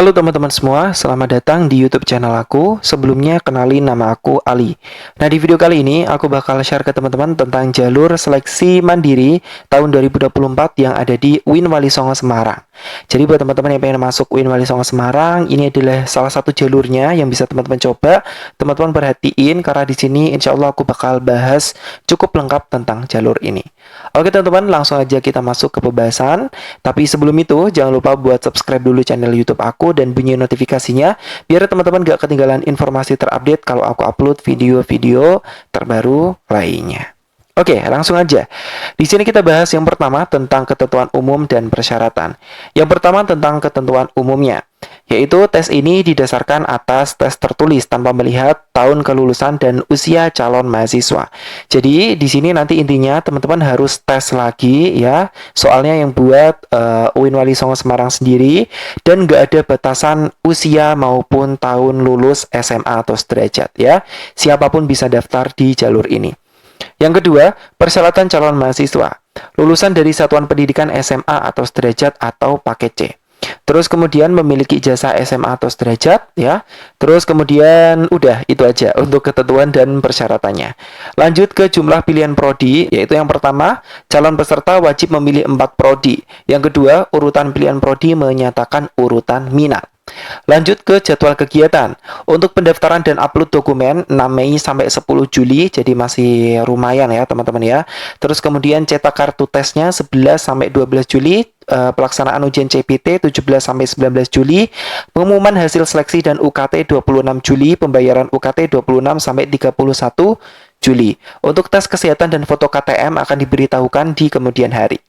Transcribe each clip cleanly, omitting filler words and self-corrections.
Halo teman-teman semua, selamat datang di YouTube channel aku. Sebelumnya kenalin nama aku Ali. Nah, di video kali ini aku bakal share ke teman-teman tentang jalur seleksi mandiri tahun 2024 yang ada di UIN Wali Songo Semarang. Jadi buat teman-teman yang pengen masuk UIN Wali Songo Semarang, ini adalah salah satu jalurnya yang bisa teman-teman coba. Teman-teman perhatiin karena di sini insya Allah aku bakal bahas cukup lengkap tentang jalur ini. Oke teman-teman, langsung aja kita masuk ke pembahasan. Tapi sebelum itu, jangan lupa buat subscribe dulu channel YouTube aku dan bunyi notifikasinya, biar teman-teman gak ketinggalan informasi terupdate kalau aku upload video-video terbaru lainnya. Oke, langsung aja. Di sini kita bahas yang pertama tentang ketentuan umum dan persyaratan. Yang pertama tentang ketentuan umumnya, yaitu tes ini didasarkan atas tes tertulis tanpa melihat tahun kelulusan dan usia calon mahasiswa. Jadi di sini nanti intinya teman-teman harus tes lagi ya, soalnya yang buat UIN Wali Songo Semarang sendiri dan nggak ada batasan usia maupun tahun lulus SMA atau sederajat ya. Siapapun bisa daftar di jalur ini. Yang kedua, persyaratan calon mahasiswa. Lulusan dari satuan pendidikan SMA atau sederajat atau paket C. Terus kemudian memiliki ijazah SMA atau sederajat ya. Terus kemudian udah itu aja untuk ketentuan dan persyaratannya. Lanjut ke jumlah pilihan prodi, yaitu yang pertama, calon peserta wajib memilih 4 prodi. Yang kedua, urutan pilihan prodi menyatakan urutan minat. Lanjut ke jadwal kegiatan. Untuk pendaftaran dan upload dokumen 6 Mei sampai 10 Juli, jadi masih lumayan ya teman-teman ya. Terus kemudian cetak kartu tesnya 11 sampai 12 Juli, pelaksanaan ujian CPT 17 sampai 19 Juli, pengumuman hasil seleksi dan UKT 26 Juli, pembayaran UKT 26 sampai 31 Juli. Untuk tes kesehatan dan foto KTM akan diberitahukan di kemudian hari.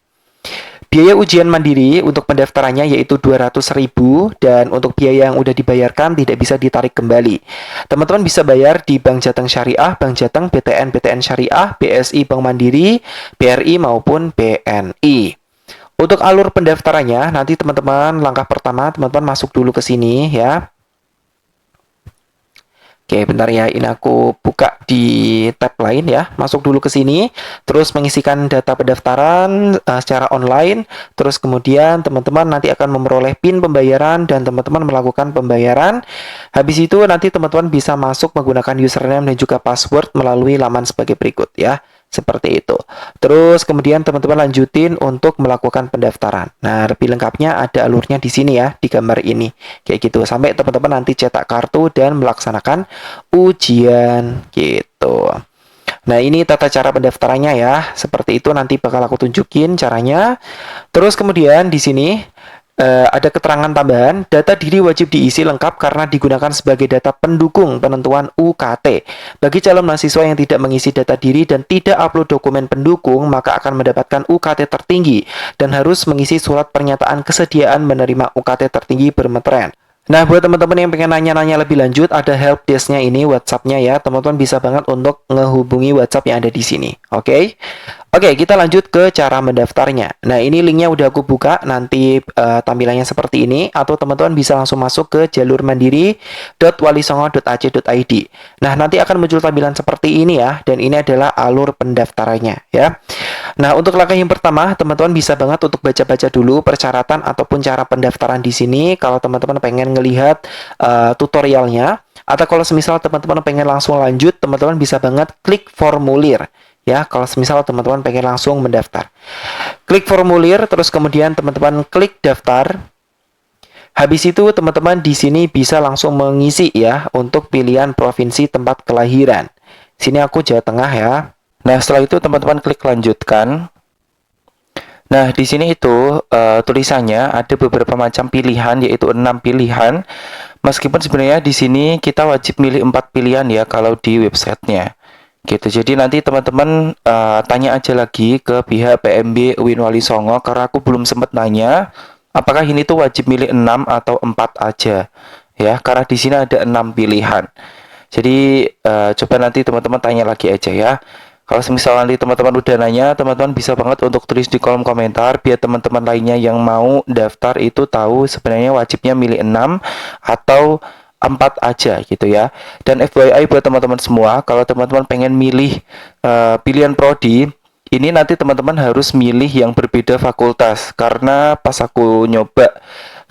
Biaya ujian mandiri untuk pendaftarannya yaitu 200.000 dan untuk biaya yang udah dibayarkan tidak bisa ditarik kembali. Teman-teman bisa bayar di Bank Jateng Syariah, Bank Jateng, BTN Syariah, BSI Bank Mandiri, BRI maupun BNI. Untuk alur pendaftarannya, nanti teman-teman langkah pertama teman-teman masuk dulu ke sini ya. Oke, bentar ya. Ini aku buka di tab lain ya. Masuk dulu ke sini, terus mengisikan data pendaftaran secara online. Terus kemudian teman-teman nanti akan memperoleh PIN pembayaran dan teman-teman melakukan pembayaran. Habis itu nanti teman-teman bisa masuk menggunakan username dan juga password melalui laman sebagai berikut ya. Seperti itu. Terus kemudian teman-teman lanjutin untuk melakukan pendaftaran. Nah, lebih lengkapnya ada alurnya di sini ya, di gambar ini. Kayak gitu. Sampai teman-teman nanti cetak kartu dan melaksanakan ujian gitu. Nah, ini tata cara pendaftarannya ya. Seperti itu nanti bakal aku tunjukin caranya. Terus kemudian di sini ada keterangan tambahan, data diri wajib diisi lengkap karena digunakan sebagai data pendukung penentuan UKT. Bagi calon mahasiswa yang tidak mengisi data diri dan tidak upload dokumen pendukung, maka akan mendapatkan UKT tertinggi dan harus mengisi surat pernyataan kesediaan menerima UKT tertinggi bermeteran. Nah, buat teman-teman yang pengen nanya-nanya lebih lanjut, ada help desk-nya ini, WhatsApp-nya ya. Teman-teman bisa banget untuk ngehubungi WhatsApp yang ada di sini. Oke? Oke, kita lanjut ke cara mendaftarnya. Nah, ini linknya udah aku buka, nanti tampilannya seperti ini, atau teman-teman bisa langsung masuk ke jalur mandiri.walisongo.ac.id. Nah, nanti akan muncul tampilan seperti ini ya, dan ini adalah alur pendaftarannya ya. Nah, untuk langkah yang pertama, teman-teman bisa banget untuk baca-baca dulu persyaratan ataupun cara pendaftaran di sini. Kalau teman-teman pengen ngelihat tutorialnya, atau kalau semisal teman-teman pengen langsung lanjut, teman-teman bisa banget klik formulir. Ya, kalau semisal teman-teman pengen langsung mendaftar. Klik formulir, terus kemudian teman-teman klik daftar. Habis itu teman-teman di sini bisa langsung mengisi ya untuk pilihan provinsi tempat kelahiran. Sini aku Jawa Tengah ya. Nah, setelah itu teman-teman klik lanjutkan. Nah, di sini itu tulisannya ada beberapa macam pilihan, yaitu 6 pilihan. Meskipun sebenarnya di sini kita wajib milih 4 pilihan ya kalau di websitenya. Gitu. Jadi nanti teman-teman tanya aja lagi ke pihak PMB UIN Wali Songo karena aku belum sempat nanya apakah ini tuh wajib milih 6 atau 4 aja. Ya, karena di sini ada 6 pilihan. Jadi coba nanti teman-teman tanya lagi aja ya. Kalau semisal nanti teman-teman udah nanya, teman-teman bisa banget untuk tulis di kolom komentar biar teman-teman lainnya yang mau daftar itu tahu sebenarnya wajibnya milih 6 atau 4 aja gitu ya. Dan FYI buat teman-teman semua, kalau teman-teman pengen milih pilihan prodi, ini nanti teman-teman harus milih yang berbeda fakultas. Karena pas aku nyoba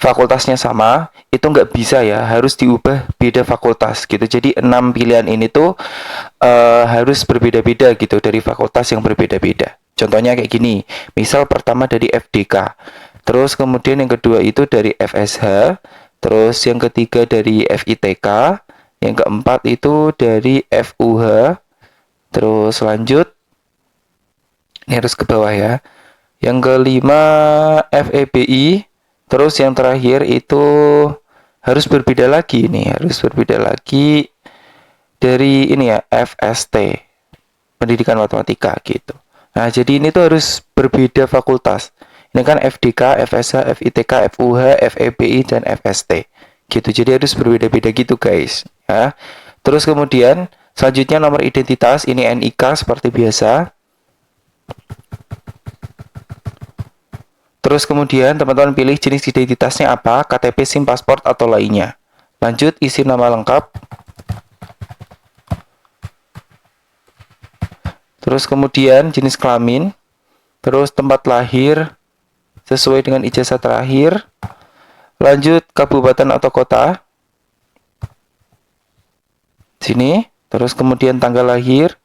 fakultasnya sama, itu nggak bisa ya, harus diubah beda fakultas gitu. Jadi 6 pilihan ini tuh harus berbeda-beda gitu dari fakultas yang berbeda-beda. Contohnya kayak gini, misal pertama dari FDK, terus kemudian yang kedua itu dari FSH, terus yang ketiga dari FITK, yang keempat itu dari FUH, terus lanjut, ini harus ke bawah ya. Yang kelima FEBI, terus yang terakhir itu harus berbeda lagi nih, harus berbeda lagi dari ini ya, FST, Pendidikan Matematika gitu. Nah, jadi ini tuh harus berbeda fakultas. Ini kan FDK, FSH, FITK, FUH, FEBI, dan FST. Gitu, jadi harus berbeda-beda gitu guys. Ya. Terus kemudian, selanjutnya nomor identitas, ini NIK seperti biasa. Terus kemudian teman-teman pilih jenis identitasnya apa, KTP, SIM, paspor, atau lainnya. Lanjut, isi nama lengkap. Terus kemudian jenis kelamin. Terus tempat lahir sesuai dengan ijazah terakhir. Lanjut, kabupaten atau kota. Sini. Terus kemudian tanggal lahir.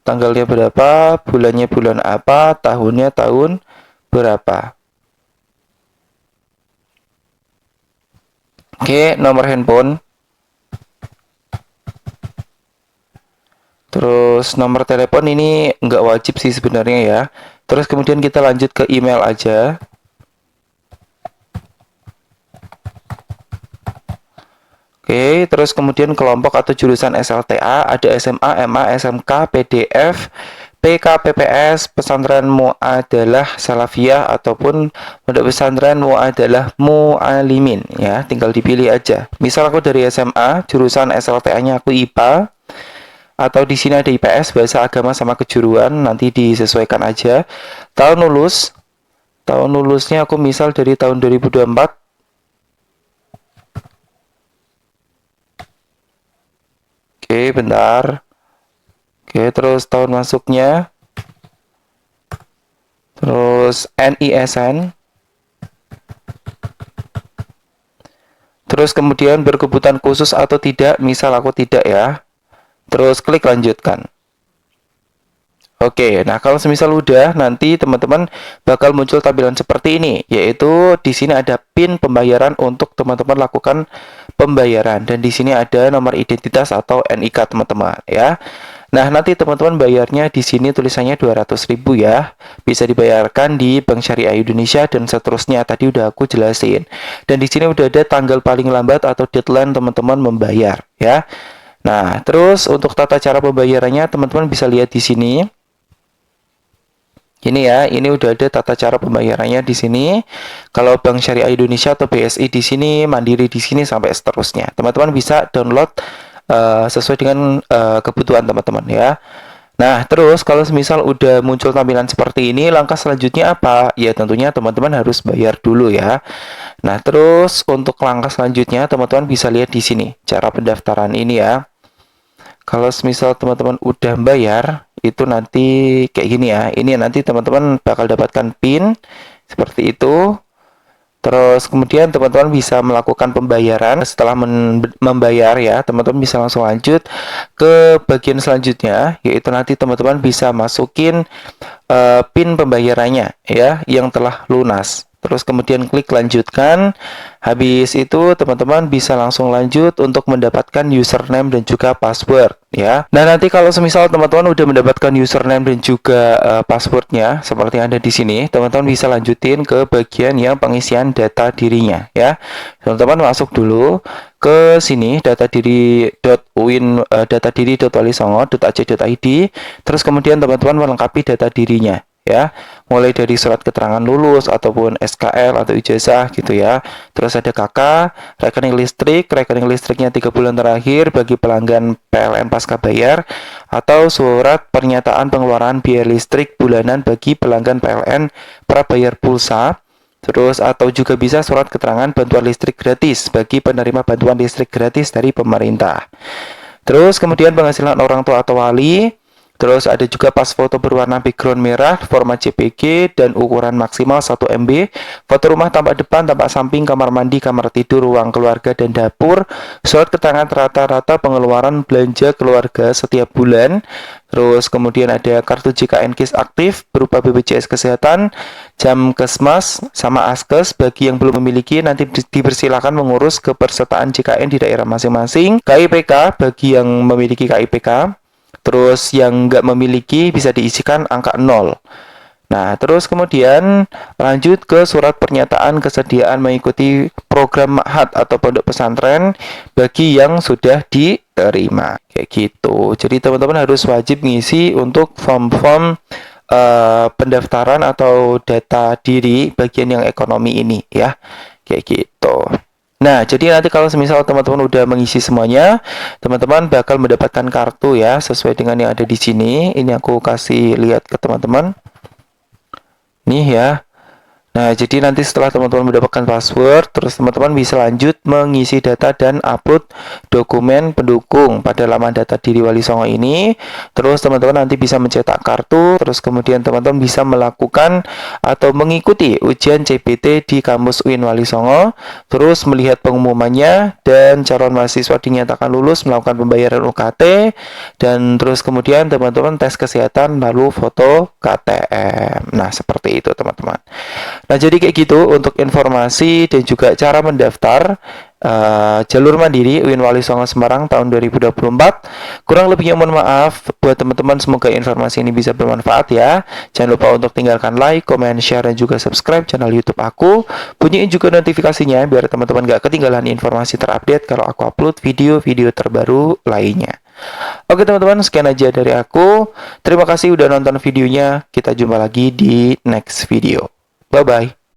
Tanggalnya berapa, bulannya bulan apa, tahunnya tahun berapa. Oke, nomor handphone. Terus nomor telepon ini nggak wajib sih sebenarnya ya. Terus kemudian kita lanjut ke email aja. Oke, terus kemudian kelompok atau jurusan SLTA, ada SMA, MA, SMK, PDF, PK, PPS, pesantren Mu'adalah Salafiyah, ataupun pondok pesantren Mu'adalah Mu'alimin ya, tinggal dipilih aja. Misal aku dari SMA, jurusan SLTA-nya aku IPA, atau di sini ada IPS, bahasa agama sama kejuruan, nanti disesuaikan aja. Tahun lulusnya aku misal dari tahun 2024. Oke, bentar. Oke, terus tahun masuknya. Terus NISN. Terus kemudian berkebutuhan khusus atau tidak, misal aku tidak ya. Terus klik lanjutkan. Oke, nah kalau semisal udah, nanti teman-teman bakal muncul tampilan seperti ini, yaitu di sini ada PIN pembayaran untuk teman-teman lakukan pembayaran, dan di sini ada nomor identitas atau NIK teman-teman ya. Nah, nanti teman-teman bayarnya di sini tulisannya 200.000 ya. Bisa dibayarkan di Bank Syariah Indonesia dan seterusnya, tadi udah aku jelasin. Dan di sini udah ada tanggal paling lambat atau deadline teman-teman membayar ya. Nah, terus untuk tata cara pembayarannya teman-teman bisa lihat di sini. Ini ya, ini udah ada tata cara pembayarannya di sini. Kalau Bank Syariah Indonesia atau BSI di sini, Mandiri di sini, sampai seterusnya. Teman-teman bisa download sesuai dengan kebutuhan teman-teman ya. Nah, terus kalau misal udah muncul tampilan seperti ini, langkah selanjutnya apa? Ya tentunya teman-teman harus bayar dulu ya. Nah, terus untuk langkah selanjutnya teman-teman bisa lihat di sini cara pendaftaran ini ya. Kalau misal teman-teman udah bayar, itu nanti kayak gini ya. Ini nanti teman-teman bakal dapatkan PIN seperti itu. Terus kemudian teman-teman bisa melakukan pembayaran. Setelah membayar ya, teman-teman bisa langsung lanjut ke bagian selanjutnya, yaitu nanti teman-teman bisa masukin PIN pembayarannya ya yang telah lunas. Terus kemudian klik lanjutkan. Habis itu teman-teman bisa langsung lanjut untuk mendapatkan username dan juga password ya. Nah, nanti kalau semisal teman-teman udah mendapatkan username dan juga passwordnya seperti yang ada di sini, teman-teman bisa lanjutin ke bagian yang pengisian data dirinya ya. Teman-teman masuk dulu ke sini datadiri.walisongo.ac.id. Terus kemudian teman-teman melengkapi data dirinya ya, mulai dari surat keterangan lulus ataupun SKL atau ijazah gitu ya. Terus ada KK, rekening listriknya 3 bulan terakhir bagi pelanggan PLN pasca bayar, atau surat pernyataan pengeluaran biaya listrik bulanan bagi pelanggan PLN prabayar pulsa. Terus atau juga bisa surat keterangan bantuan listrik gratis bagi penerima bantuan listrik gratis dari pemerintah. Terus kemudian penghasilan orang tua atau wali. Terus ada juga pas foto berwarna background merah, format JPG, dan ukuran maksimal 1 MB. Foto rumah tampak depan, tampak samping, kamar mandi, kamar tidur, ruang keluarga, dan dapur. Surat keterangan rata-rata pengeluaran belanja keluarga setiap bulan. Terus kemudian ada kartu JKN KIS aktif berupa BPJS Kesehatan, jam Kesmas, sama Askes. Bagi yang belum memiliki, nanti dipersilakan mengurus kepesertaan JKN di daerah masing-masing. KIPK bagi yang memiliki KIPK. Terus yang nggak memiliki bisa diisikan angka 0. Nah, terus kemudian lanjut ke surat pernyataan kesediaan mengikuti program ma'had atau pondok pesantren bagi yang sudah diterima. Kayak gitu. Jadi teman-teman harus wajib ngisi untuk form-form pendaftaran atau data diri bagian yang ekonomi ini ya. Kayak gitu. Nah, jadi nanti kalau semisal teman-teman udah mengisi semuanya, teman-teman bakal mendapatkan kartu ya, sesuai dengan yang ada di sini. Ini aku kasih lihat ke teman-teman. Nih ya. Nah, jadi nanti setelah teman-teman mendapatkan password, terus teman-teman bisa lanjut mengisi data dan upload dokumen pendukung pada laman data diri Wali Songo ini. Terus teman-teman nanti bisa mencetak kartu, terus kemudian teman-teman bisa melakukan atau mengikuti ujian CPT di kampus UIN Wali Songo, terus melihat pengumumannya dan calon mahasiswa dinyatakan lulus melakukan pembayaran UKT, dan terus kemudian teman-teman tes kesehatan lalu foto KTM. Nah, seperti itu teman-teman. Nah, jadi kayak gitu untuk informasi dan juga cara mendaftar jalur mandiri UIN Wali Songo Semarang tahun 2024. Kurang lebihnya mohon maaf buat teman-teman, semoga informasi ini bisa bermanfaat ya. Jangan lupa untuk tinggalkan like, comment, share, dan juga subscribe channel YouTube aku. Bunyiin juga notifikasinya biar teman-teman gak ketinggalan informasi terupdate kalau aku upload video-video terbaru lainnya. Oke teman-teman, sekian aja dari aku. Terima kasih udah nonton videonya. Kita jumpa lagi di next video. Bye-bye.